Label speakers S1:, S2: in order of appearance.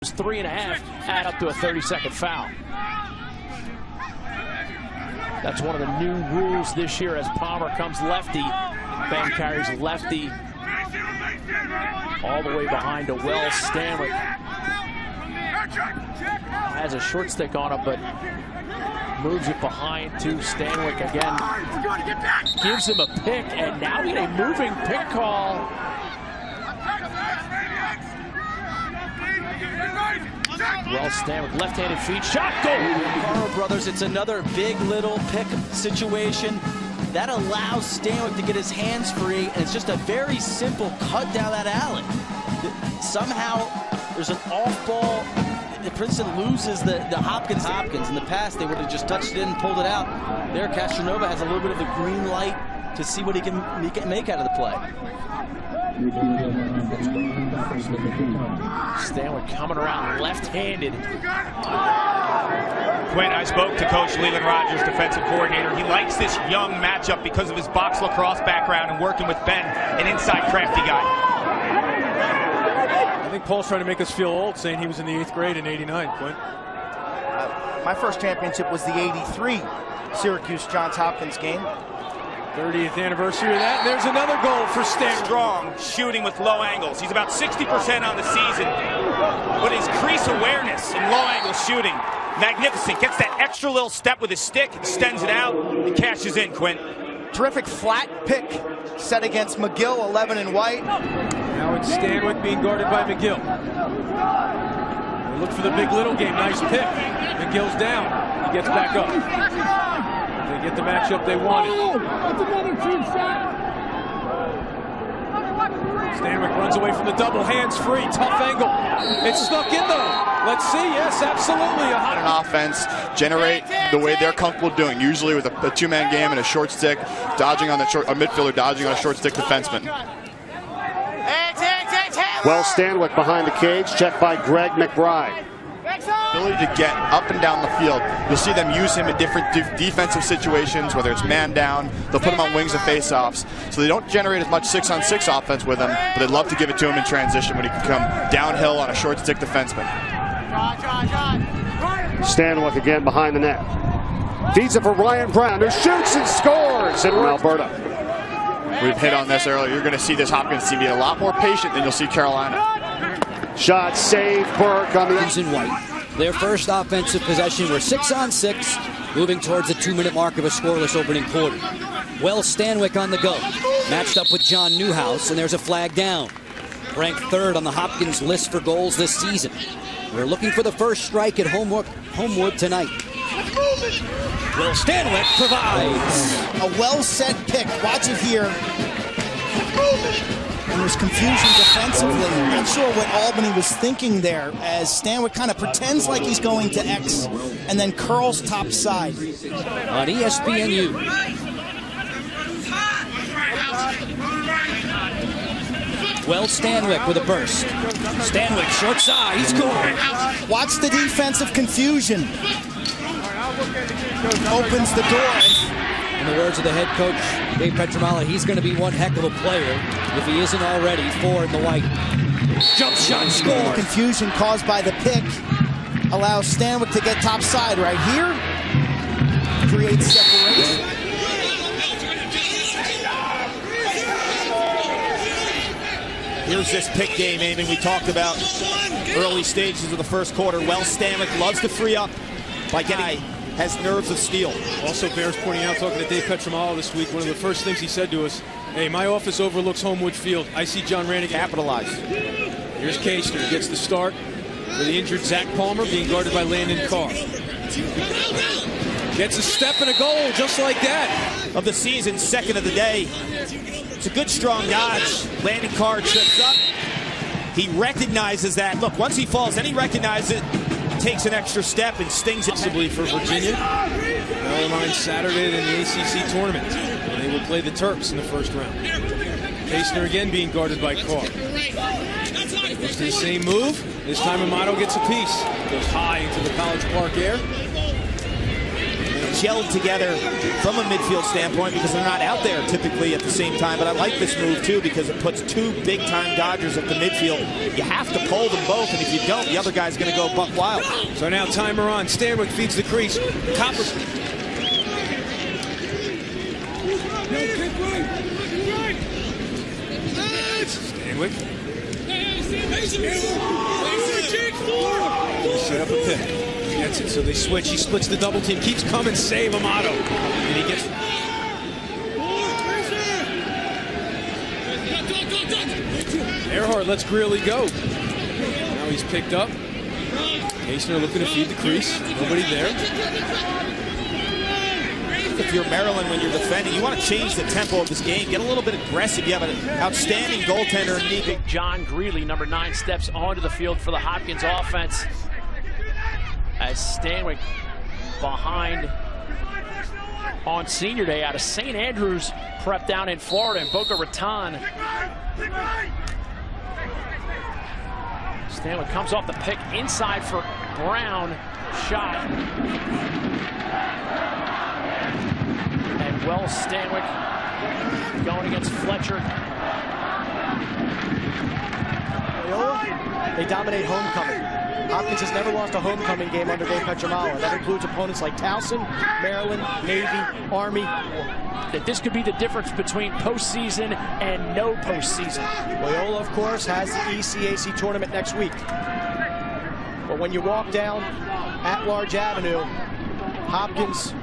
S1: 3.5 add up to a 30-second foul. That's one of the new rules this year as Palmer comes lefty. Ben carries lefty all the way behind to Wells Stanwick. Has a short stick on him, but moves it behind to Stanwick again. Gives him a pick, and now we get a moving pick call. Wells Stanwick, left-handed feed, shot, goal!
S2: Carl brothers, it's another big little pick situation that allows Stanwick to get his hands free, and it's just a very simple cut down that alley. Somehow there's an off ball. Princeton loses the Hopkins. In the past, they would have just touched it in and pulled it out. There, Castronova has a little bit of the green light to see what he can make out of the play.
S1: Stanwick coming around left-handed.
S3: Quinn, I spoke to Coach Leland Rogers, defensive coordinator. He likes this young matchup because of his box lacrosse background and working with Ben, an inside crafty guy.
S4: I think Paul's trying to make us feel old, saying he was in the 8th grade in '89, Quinn.
S5: My first championship was the '83 Syracuse Johns Hopkins game.
S4: 30th anniversary of that. And there's another goal for Stanwick.
S3: Strong, shooting with low angles. He's about 60% on the season, but his crease awareness and low angle shooting, magnificent. Gets that extra little step with his stick, extends it out, and cashes in, Quinn.
S5: Terrific flat pick set against McGill, 11 in white.
S4: Now it's Stanwick being guarded by McGill. They look for the big little game. Nice pick. McGill's down. He gets back up. They get the matchup they wanted. Stanwick runs away from the double, hands free, tough angle. It's snuck in though. Let's see, yes, absolutely.
S6: An offense, generate the way they're comfortable doing, usually with a two-man game and a short stick, dodging on a midfielder, dodging on a short stick defenseman.
S7: Wells Stanwick behind the cage, checked by Greg McBride.
S6: Ability to get up and down the field. You'll see them use him in different defensive situations, whether it's man down, they'll put him on wings of face-offs. So they don't generate as much 6-on-6 offense with him, but they'd love to give it to him in transition when he can come downhill on a short stick defenseman.
S7: Stanwick again behind the net. Feeds it for Ryan Brown, who shoots and scores in Alberta.
S6: We've hit on this earlier. You're going to see this Hopkins team be a lot more patient than you'll see Carolina.
S7: Shot save, Burke on the
S8: in white. Their first offensive possession were 6-on-6, moving towards the 2-minute mark of a scoreless opening quarter. Wells Stanwick on the go, matched up with John Newhouse, and there's a flag down. Ranked 3rd on the Hopkins list for goals this season. We're looking for the first strike at Homewood tonight. Wells Stanwick provides.
S5: A well-set pick. Watch it here. And there's confusion defensively. Not sure what Albany was thinking there as Stanwick kind of pretends like he's going to X and then curls top side.
S8: On ESPNU. Wells Stanwick with a burst. Stanwick, short side, he scored.
S5: Watch the defensive confusion. Opens the door.
S8: In the words of the head coach, Dave Petramala, he's going to be one heck of a player if he isn't already. 4 in the white. Jump shot, score.
S5: Confusion caused by the pick allows Stanwick to get top side right here. Creates separation.
S3: Here's this pick game, Eamon. We talked about early stages of the first quarter. Wells Stanwick loves to free up by getting... has nerves of steel. Also bears pointing out, talking to Dave Petramala this week, one of the first things he said to us, hey, my office overlooks Homewood Field. I see John Rannigan capitalize. Here's Kastner, gets the start with the injured Zach Palmer being guarded by Landon Carr. Gets a step and a goal just like that. Of the season, second of the day. It's a good strong dodge. Landon Carr trips up. He recognizes that. Look, once he falls, then he recognizes it. Takes an extra step and stings it. Possibly for Virginia. Never mind Saturday in the ACC tournament. They will play the Terps in the first round. Kastner again being guarded by Carr. Goes to the same move. This time Amato gets a piece. Goes high into the College Park air. And gelled together from a midfield standpoint because they're not out there typically at the same time. But I like this move too because it puts two big-time Dodgers at the midfield. You have to pull them both, and if you don't, the other guy's going to go buck wild.
S4: So now timer on. Stanwick feeds the crease. Copper. Stanwick. Set up a pick. Gets it, so they switch. He splits the double team. Keeps coming. Save Amato. And he gets... Earhart lets Greeley go. Now he's picked up. Hasener looking to feed the crease. Nobody there.
S3: If you're Maryland when you're defending, you want to change the tempo of this game. Get a little bit aggressive. You have an outstanding goaltender in Nico.
S1: John Greeley, number 9, steps onto the field for the Hopkins offense. As Stanwick behind on senior day out of St. Andrews prep down in Florida in Boca Raton. Stanwick comes off the pick inside for Brown. Shot. And Wells Stanwick going against Fletcher.
S9: Loyola, they dominate homecoming. Hopkins has never lost a homecoming game under Dave Petramala. That includes opponents like Towson, Maryland, Navy, Army.
S1: That this could be the difference between postseason and no postseason.
S9: Loyola, of course, has the ECAC tournament next week. But when you walk down At-Large Avenue, Hopkins